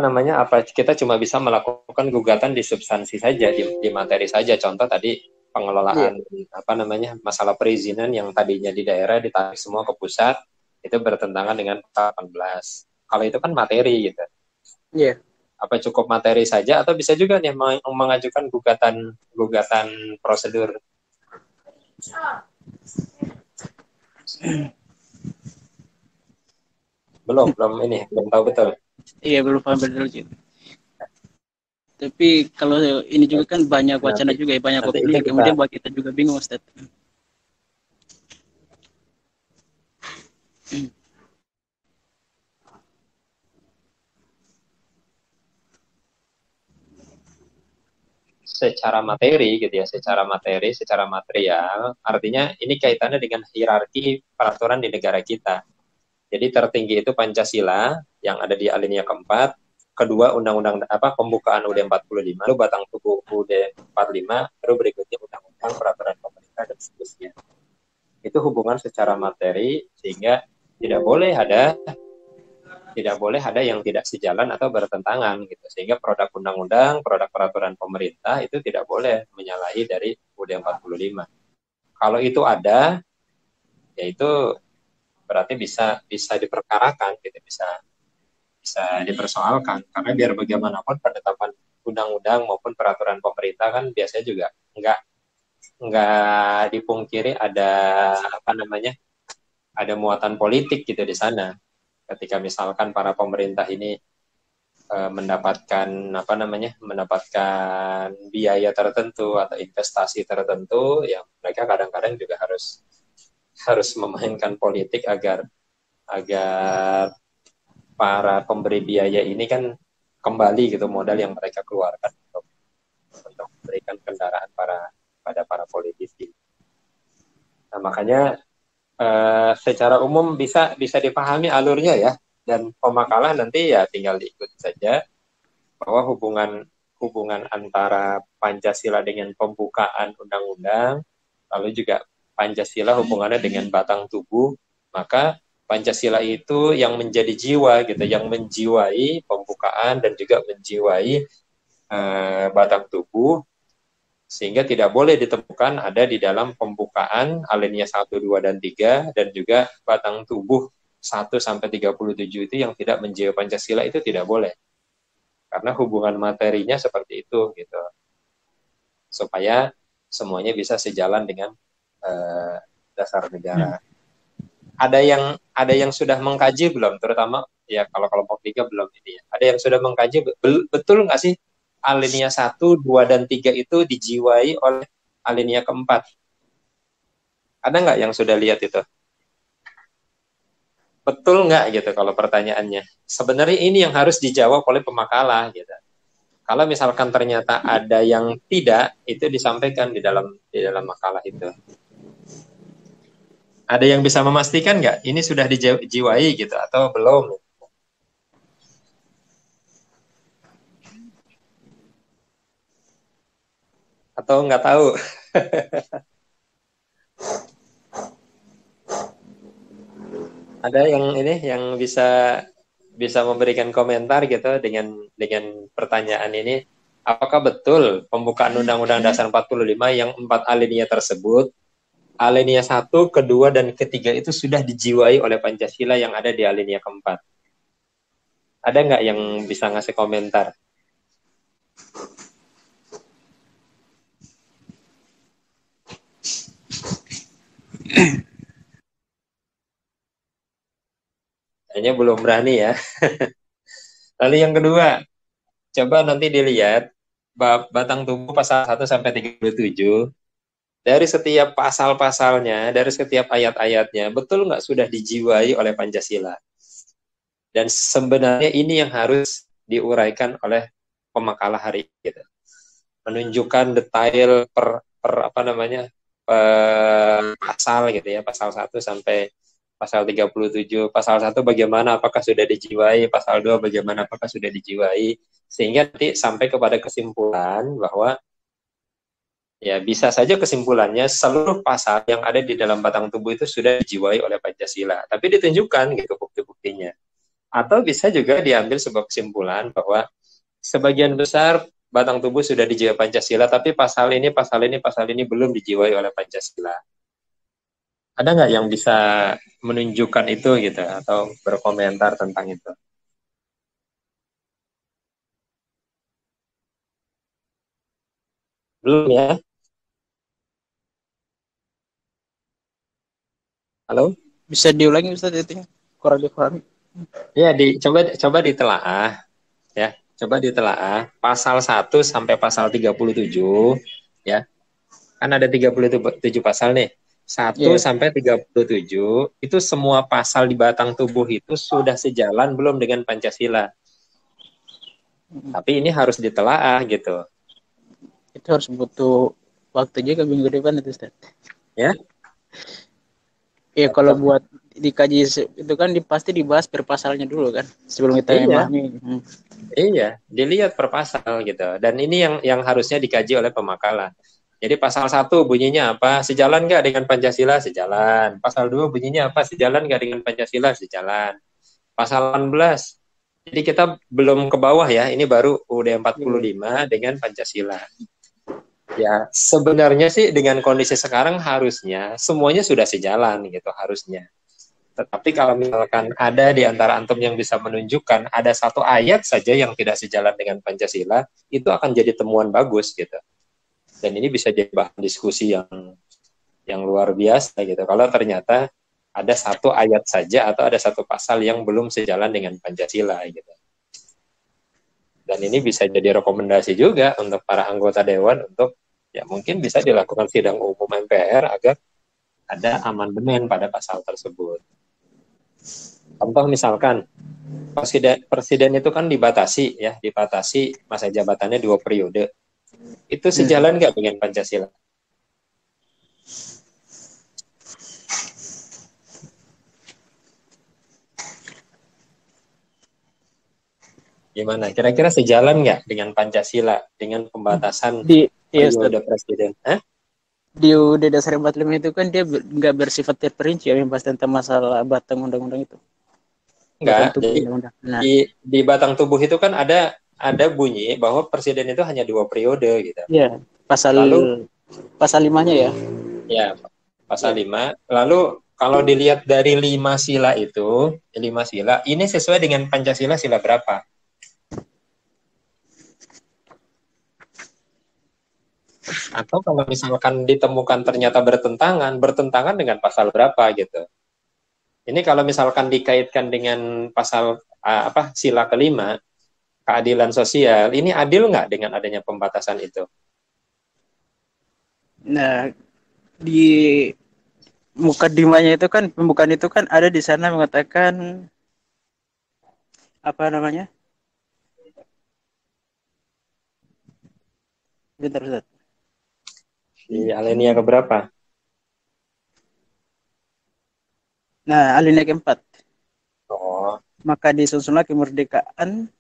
Speaker 1: kita cuma bisa melakukan gugatan di substansi saja, di materi saja. Contoh tadi pengelolaan masalah perizinan yang tadinya di daerah ditarik semua ke pusat, itu bertentangan dengan 18. Kalau itu kan materi gitu.
Speaker 3: Iya.
Speaker 1: Apa cukup materi saja atau bisa juga nih mengajukan gugatan prosedur? belum tahu betul.
Speaker 3: Iya, belum paham betul sih. Tapi kalau ini juga kan banyak wacana juga ya, banyak opini, kemudian buat kita juga bingung, Ustaz.
Speaker 1: Secara materi gitu ya, secara material, artinya ini kaitannya dengan hierarki peraturan di negara kita. Jadi tertinggi itu Pancasila yang ada di alinea keempat, kedua undang-undang pembukaan UUD 45, lalu batang tubuh UUD 45, baru berikutnya undang-undang peraturan pemerintah dan seterusnya. Itu hubungan secara materi, sehingga tidak boleh ada yang tidak sejalan atau bertentangan gitu. Sehingga produk undang-undang, produk peraturan pemerintah itu tidak boleh menyalahi dari UUD 45. Kalau itu ada, yaitu berarti bisa diperkarakan gitu, bisa dipersoalkan, karena biar bagaimanapun penetapan undang-undang maupun peraturan pemerintah kan biasanya juga nggak dipungkiri ada ada muatan politik gitu di sana. Ketika misalkan para pemerintah ini mendapatkan biaya tertentu atau investasi tertentu, yang mereka kadang-kadang juga harus memainkan politik agar para pemberi biaya ini kan kembali gitu modal yang mereka keluarkan untuk memberikan kendaraan pada para politisi. Nah, makanya secara umum bisa dipahami alurnya ya, dan pemakalah nanti ya tinggal diikut saja bahwa hubungan antara Pancasila dengan pembukaan undang-undang, lalu juga Pancasila hubungannya dengan batang tubuh, maka Pancasila itu yang menjadi jiwa gitu, yang menjiwai pembukaan dan juga menjiwai batang tubuh, sehingga tidak boleh ditemukan ada di dalam pembukaan alinea 1, 2, dan 3, dan juga batang tubuh 1 sampai 37 itu yang tidak menjiwai Pancasila, itu tidak boleh. Karena hubungan materinya seperti itu gitu. Supaya semuanya bisa sejalan dengan dasar negara. Ada yang sudah mengkaji belum, terutama ya kalau kelompok 3 belum ini ya. Ada yang sudah mengkaji betul nggak sih alinea 1, 2, dan 3 itu dijiwai oleh alinea keempat? Ada nggak yang sudah lihat itu? Betul nggak gitu kalau pertanyaannya? Sebenarnya ini yang harus dijawab oleh pemakalah gitu. Kalau misalkan ternyata ada yang tidak, itu disampaikan di dalam makalah itu. Ada yang bisa memastikan nggak ini sudah dijiwai gitu atau belum? Atau nggak tahu? Ada yang bisa memberikan komentar gitu dengan pertanyaan ini? Apakah betul pembukaan Undang-Undang Dasar 45 yang 4 alinea tersebut, alinea 1, kedua, dan ketiga itu sudah dijiwai oleh Pancasila yang ada di alinea keempat? Ada nggak yang bisa ngasih komentar? Kayaknya belum berani ya. Lalu yang kedua, coba nanti dilihat batang tubuh pasal 1 sampai 37. Dari setiap pasal-pasalnya, dari setiap ayat-ayatnya, betul nggak sudah dijiwai oleh Pancasila? Dan sebenarnya ini yang harus diuraikan oleh pemakalah hari ini. Menunjukkan detail per pasal gitu ya, pasal 1 sampai pasal 37, pasal 1 bagaimana, apakah sudah dijiwai, pasal 2 bagaimana, apakah sudah dijiwai, sehingga nanti sampai kepada kesimpulan bahwa ya bisa saja kesimpulannya seluruh pasal yang ada di dalam batang tubuh itu sudah dijiwai oleh Pancasila, tapi ditunjukkan gitu bukti-buktinya. Atau bisa juga diambil sebuah kesimpulan bahwa sebagian besar batang tubuh sudah dijiwai Pancasila, tapi pasal ini belum dijiwai oleh Pancasila. Ada nggak yang bisa menunjukkan itu gitu atau berkomentar tentang itu? Belum ya? Halo?
Speaker 3: Bisa diulangi Ustaz itu kurang dipahami.
Speaker 1: Ya, coba ditelaah ya. Coba ditelaah pasal 1 sampai pasal 37 ya. Kan ada 37 pasal nih. 1 sampai 37 itu semua pasal di batang tubuh itu sudah sejalan belum dengan Pancasila. Tapi ini harus ditelaah gitu.
Speaker 3: Itu harus butuh waktu juga minggu depan itu Ustaz.
Speaker 1: Ya.
Speaker 3: Iya, kalau buat dikaji itu kan pasti dibahas per pasalnya dulu kan sebelum kita memahami.
Speaker 1: Iya, dilihat per pasal gitu. Dan ini yang harusnya dikaji oleh pemakalah. Jadi pasal 1 bunyinya apa? Sejalan nggak dengan Pancasila? Sejalan. Pasal 2 bunyinya apa? Sejalan nggak dengan Pancasila? Sejalan. Pasal 18. Jadi kita belum ke bawah ya. Ini baru UUD 45 dengan Pancasila. Ya, sebenarnya sih dengan kondisi sekarang harusnya semuanya sudah sejalan gitu harusnya. Tetapi kalau misalkan ada di antara antum yang bisa menunjukkan ada satu ayat saja yang tidak sejalan dengan Pancasila, itu akan jadi temuan bagus gitu. Dan ini bisa jadi bahan diskusi yang luar biasa gitu. Kalau ternyata ada satu ayat saja atau ada satu pasal yang belum sejalan dengan Pancasila gitu. Dan ini bisa jadi rekomendasi juga untuk para anggota dewan untuk ya mungkin bisa dilakukan sidang umum MPR agar ada amandemen pada pasal tersebut. Contoh misalkan presiden itu kan dibatasi masa jabatannya 2 periode. Itu sejalan nggak dengan Pancasila? Gimana? Kira-kira sejalan nggak dengan Pancasila, dengan pembatasan
Speaker 3: Iya, Ustaz.
Speaker 1: periode presiden? Hah?
Speaker 3: Di UUD Dasar 45 itu kan dia nggak bersifat terperinci ya, yang bahas tentang masalah batang undang-undang itu. Batang
Speaker 1: Enggak.
Speaker 3: tubuh
Speaker 1: Jadi
Speaker 3: undang-undang. Nah,
Speaker 1: di batang tubuh itu kan ada bunyi bahwa presiden itu hanya 2 periode gitu.
Speaker 3: iya, pasal
Speaker 1: Lalu
Speaker 3: pasal 5-nya ya.
Speaker 1: ya pasal
Speaker 3: Iya.
Speaker 1: 5. Lalu kalau dilihat dari 5 sila itu, 5 sila, ini sesuai dengan Pancasila sila berapa? Atau kalau misalkan ditemukan ternyata bertentangan dengan pasal berapa gitu. Ini kalau misalkan dikaitkan dengan pasal sila kelima, keadilan sosial, ini adil nggak dengan adanya pembatasan itu?
Speaker 3: Nah, di mukadimahnya itu kan, pembukaan itu kan ada di sana mengatakan apa namanya? Bentar, Ustaz.
Speaker 1: Di alinea keberapa?
Speaker 3: Nah, alinea keempat.
Speaker 1: Oh,
Speaker 3: Maka disusunlah kemerdekaan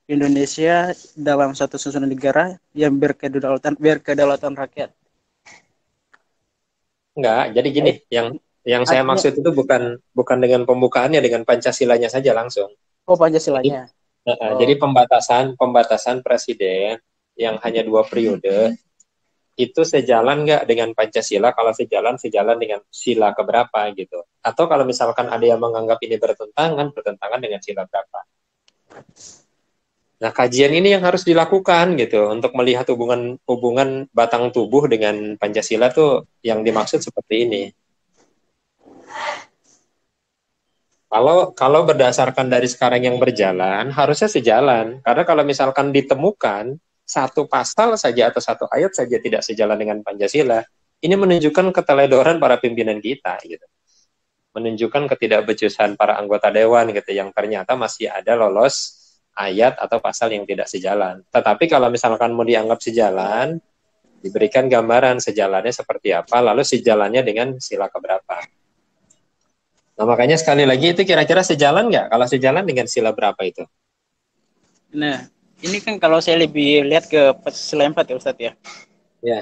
Speaker 3: Indonesia dalam satu susunan negara yang berkedaulatan rakyat.
Speaker 1: enggak. Jadi gini, yang saya
Speaker 3: Artinya,
Speaker 1: maksud itu bukan dengan pembukaannya, dengan Pancasilanya saja langsung.
Speaker 3: oh
Speaker 1: Jadi,
Speaker 3: Pancasilanya.
Speaker 1: jadi
Speaker 3: Oh,
Speaker 1: pembatasan presiden yang hanya 2 periode itu sejalan nggak dengan Pancasila? Kalau sejalan dengan sila keberapa gitu? Atau kalau misalkan ada yang menganggap ini bertentangan dengan sila berapa? Nah, kajian ini yang harus dilakukan gitu untuk melihat hubungan batang tubuh dengan Pancasila tuh yang dimaksud seperti ini. Kalau berdasarkan dari sekarang yang berjalan, harusnya sejalan. Karena kalau misalkan ditemukan satu pasal saja atau satu ayat saja tidak sejalan dengan Pancasila, ini menunjukkan keteledoran para pimpinan kita gitu. Menunjukkan ketidakbecusan para anggota dewan gitu yang ternyata masih ada lolos ayat atau pasal yang tidak sejalan. Tetapi kalau misalkan mau dianggap sejalan, diberikan gambaran sejalannya seperti apa, lalu sejalannya dengan sila keberapa. Nah, makanya sekali lagi itu kira-kira sejalan nggak? Kalau sejalan dengan sila berapa itu?
Speaker 3: nah ini kan kalau saya lebih lihat ke sila 4 ya Ustadz ya.
Speaker 1: Ya.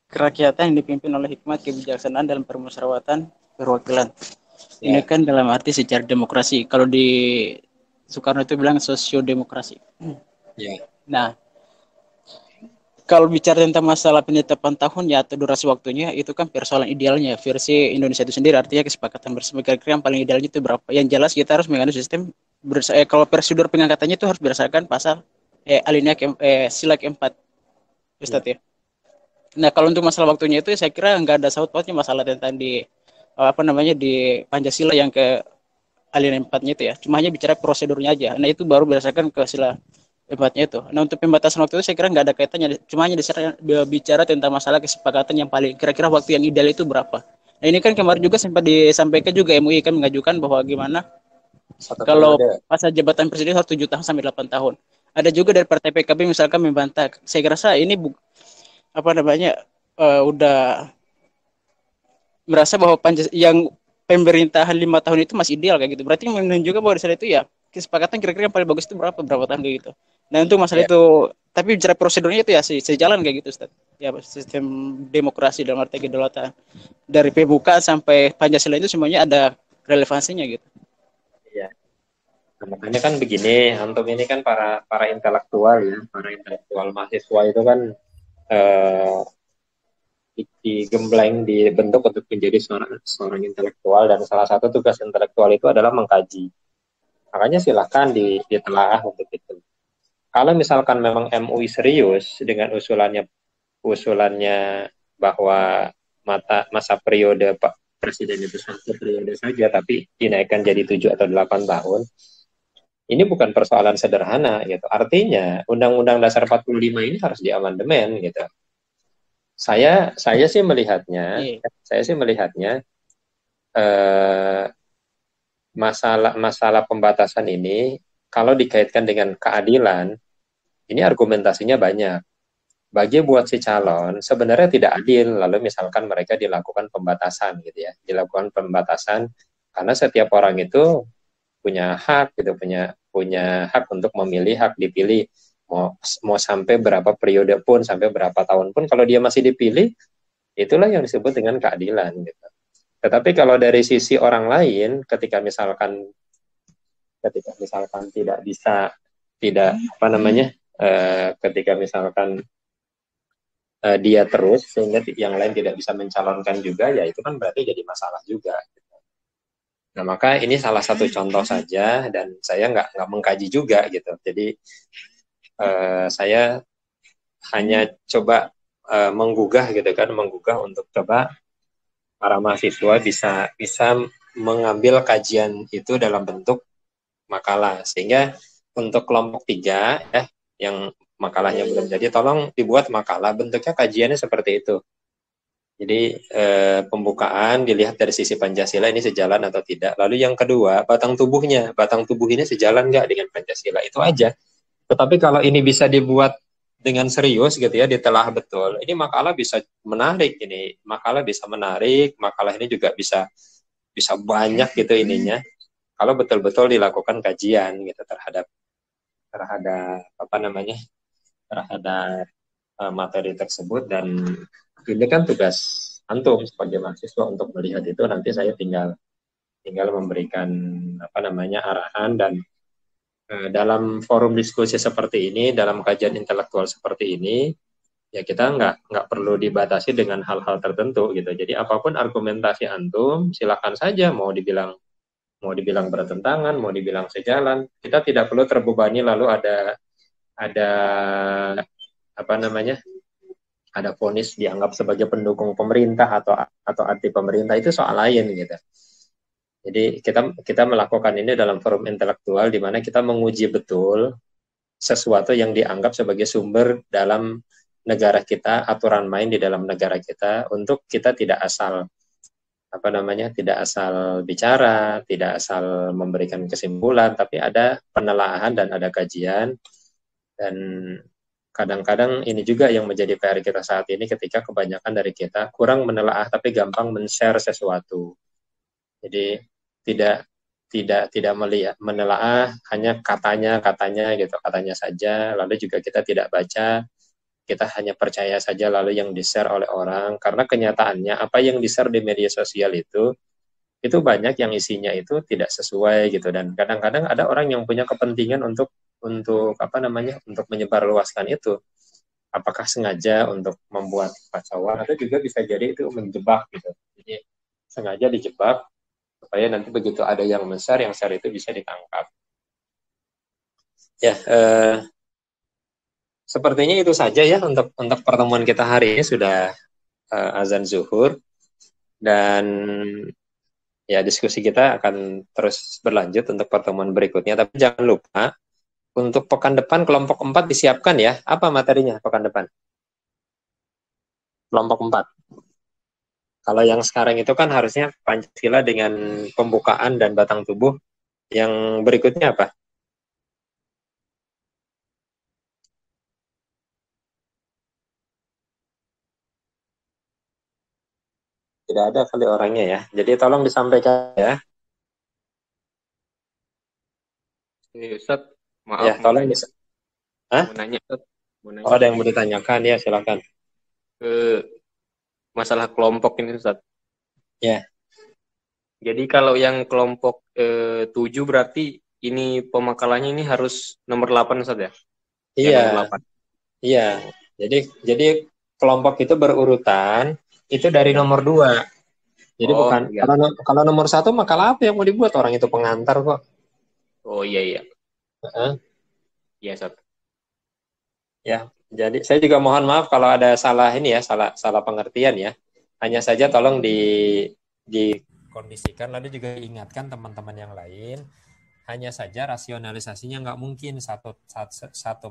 Speaker 3: Kerakyatan yang dipimpin oleh hikmat kebijaksanaan dalam permusyawaratan perwakilan. Ini
Speaker 1: Ya.
Speaker 3: kan dalam arti secara demokrasi. Kalau di Soekarno itu bilang sosiodemokrasi.
Speaker 1: Ya.
Speaker 3: Nah, kalau bicara tentang masalah penetapan tahunnya atau durasi waktunya, itu kan persoalan idealnya. Versi Indonesia itu sendiri artinya kesepakatan bersama, kira-kira yang paling idealnya itu berapa. Yang jelas kita harus mengandung sistem, kalau prosedur pengangkatannya itu harus berdasarkan pasal sila keempat, Ustadz ya. Nah, kalau untuk masalah waktunya itu saya kira nggak ada saut pautnya masalah tentang di di Pancasila yang ke alinea 4-nya itu ya. Cuma hanya bicara prosedurnya aja. Nah, itu baru berdasarkan ke sila empatnya itu. Nah, untuk pembatasan waktu itu saya kira nggak ada kaitannya. Cuma hanya bicara tentang masalah kesepakatan yang paling kira-kira waktu yang ideal itu berapa. Nah, ini kan kemarin juga sempat disampaikan juga MUI kan mengajukan bahwa gimana kalau masa jabatan presiden harus 7 tahun sampai 8 tahun. Ada juga dari Partai PKB misalkan membantah. Saya rasa ini udah merasa bahwa yang pemerintahan 5 tahun itu masih ideal kayak gitu. Berarti menunjukkan bahwa di sana itu ya kesepakatan kira-kira yang paling bagus itu berapa tahun kayak gitu. Nah, untuk masalah itu, tapi bicara prosedurnya itu ya sejalan kayak gitu, Ustaz. Ya, sistem demokrasi dalam arti kedaulatan dari pembukaan sampai Pancasila itu semuanya ada relevansinya gitu.
Speaker 1: Iya. Nah, makanya kan begini, antum ini kan para intelektual ya, para intelektual mahasiswa itu kan digembleng, dibentuk untuk menjadi seorang intelektual, dan salah satu tugas intelektual itu adalah mengkaji. Makanya silahkan ditelaah untuk itu. Kalau misalkan memang MUI serius dengan usulannya bahwa masa periode Pak Presiden itu 1 periode saja, tapi dinaikkan jadi 7 atau 8 tahun, ini bukan persoalan sederhana gitu. Artinya Undang-Undang Dasar 45 ini harus diamandemen gitu. Saya sih melihatnya masalah pembatasan ini kalau dikaitkan dengan keadilan, ini argumentasinya banyak. Buat si calon sebenarnya tidak adil lalu misalkan mereka dilakukan pembatasan gitu ya, dilakukan pembatasan karena setiap orang itu punya hak gitu, punya hak untuk memilih, hak dipilih. Mau sampai berapa periode pun, sampai berapa tahun pun, kalau dia masih dipilih, itulah yang disebut dengan keadilan gitu. Tetapi kalau dari sisi orang lain, ketika misalkan tidak bisa, tidak apa namanya, ketika misalkan dia terus sehingga yang lain tidak bisa mencalonkan juga, ya itu kan berarti jadi masalah juga. Nah, maka ini salah satu contoh saja, dan saya nggak mengkaji juga gitu. Jadi saya hanya coba menggugah gitu kan, menggugah untuk coba para mahasiswa bisa mengambil kajian itu dalam bentuk makalah, sehingga untuk kelompok 3 ya yang makalahnya belum jadi, tolong dibuat makalah bentuknya kajiannya seperti itu. Jadi pembukaan dilihat dari sisi Pancasila ini sejalan atau tidak. Lalu yang kedua, batang tubuh ini sejalan nggak dengan Pancasila, itu aja. Tetapi kalau ini bisa dibuat dengan serius gitu ya, ditelah betul, ini makalah bisa menarik, makalah ini juga bisa banyak gitu ininya, kalau betul-betul dilakukan kajian gitu terhadap apa namanya, terhadap materi tersebut. Dan ini kan tugas antum sebagai mahasiswa untuk melihat itu. Nanti saya tinggal memberikan apa namanya arahan. Dan dalam forum diskusi seperti ini, dalam kajian intelektual seperti ini, ya kita nggak perlu dibatasi dengan hal-hal tertentu gitu. Jadi apapun argumentasi antum, silakan saja, mau dibilang bertentangan, mau dibilang sejalan, kita tidak perlu terbebani lalu ada apa namanya, ada vonis dianggap sebagai pendukung pemerintah atau anti pemerintah, itu soal lain gitu. Jadi kita melakukan ini dalam forum intelektual, di mana kita menguji betul sesuatu yang dianggap sebagai sumber dalam negara kita, aturan main di dalam negara kita, untuk kita tidak asal apa namanya, tidak asal bicara, tidak asal memberikan kesimpulan, tapi ada penelaahan dan ada kajian. Dan kadang-kadang ini juga yang menjadi PR kita saat ini, ketika kebanyakan dari kita kurang menelaah tapi gampang men-share sesuatu. Jadi tidak melihat, menelaah hanya katanya gitu, katanya saja, lalu juga kita tidak baca, kita hanya percaya saja lalu yang di-share oleh orang. Karena kenyataannya apa yang di-share di media sosial itu banyak yang isinya itu tidak sesuai gitu. Dan kadang-kadang ada orang yang punya kepentingan untuk apa namanya, untuk menyebarluaskan itu. Apakah sengaja untuk membuat kacauan, atau juga bisa jadi itu menjebak gitu. Jadi sengaja dijebak supaya nanti begitu ada yang share itu bisa ditangkap. Ya, sepertinya itu saja ya untuk pertemuan kita hari ini. Sudah azan zuhur, dan ya diskusi kita akan terus berlanjut untuk pertemuan berikutnya. Tapi jangan lupa untuk pekan depan kelompok 4 disiapkan ya. Apa materinya pekan depan? Kelompok 4. Kalau yang sekarang itu kan harusnya Pancasila dengan pembukaan dan batang tubuh. Yang berikutnya apa? Tidak ada kali orangnya ya. Jadi tolong disampaikan ya.
Speaker 4: Ini Ustaz, maaf
Speaker 1: Ya, tolong bisa.
Speaker 4: mau nanya Ustaz.
Speaker 1: Oh, ada yang mau ditanyakan ya, silakan.
Speaker 4: Masalah kelompok ini Ustaz.
Speaker 1: Ya.
Speaker 4: Jadi kalau yang kelompok 7 berarti ini pemakalannya ini harus nomor 8 Ustaz ya?
Speaker 1: Iya.
Speaker 4: Nomor 8.
Speaker 1: Iya. Jadi kelompok itu berurutan itu dari nomor 2. Jadi bukan
Speaker 4: iya.
Speaker 1: Kalau nomor 1 makalah apa yang mau dibuat, orang itu pengantar kok.
Speaker 4: Oh iya. Iya Ustaz.
Speaker 1: Ya, jadi saya juga mohon maaf kalau ada salah ini ya, salah pengertian ya. Hanya saja tolong dikondisikan, lalu juga ingatkan teman-teman yang lain. Hanya saja rasionalisasinya nggak mungkin satu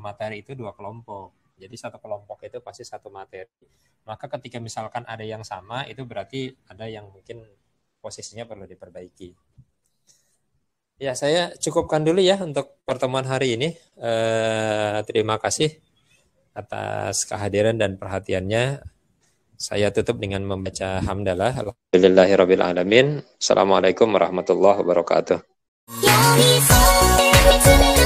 Speaker 1: materi itu 2 kelompok. Jadi satu kelompok itu pasti satu materi. Maka ketika misalkan ada yang sama, itu berarti ada yang mungkin posisinya perlu diperbaiki. Ya, saya cukupkan dulu ya untuk pertemuan hari ini. Terima kasih atas kehadiran dan perhatiannya. Saya tutup dengan membaca hamdalah. Alhamdulillahirabbil alamin. Assalamualaikum warahmatullahi wabarakatuh.
Speaker 5: 寄り添って見つめる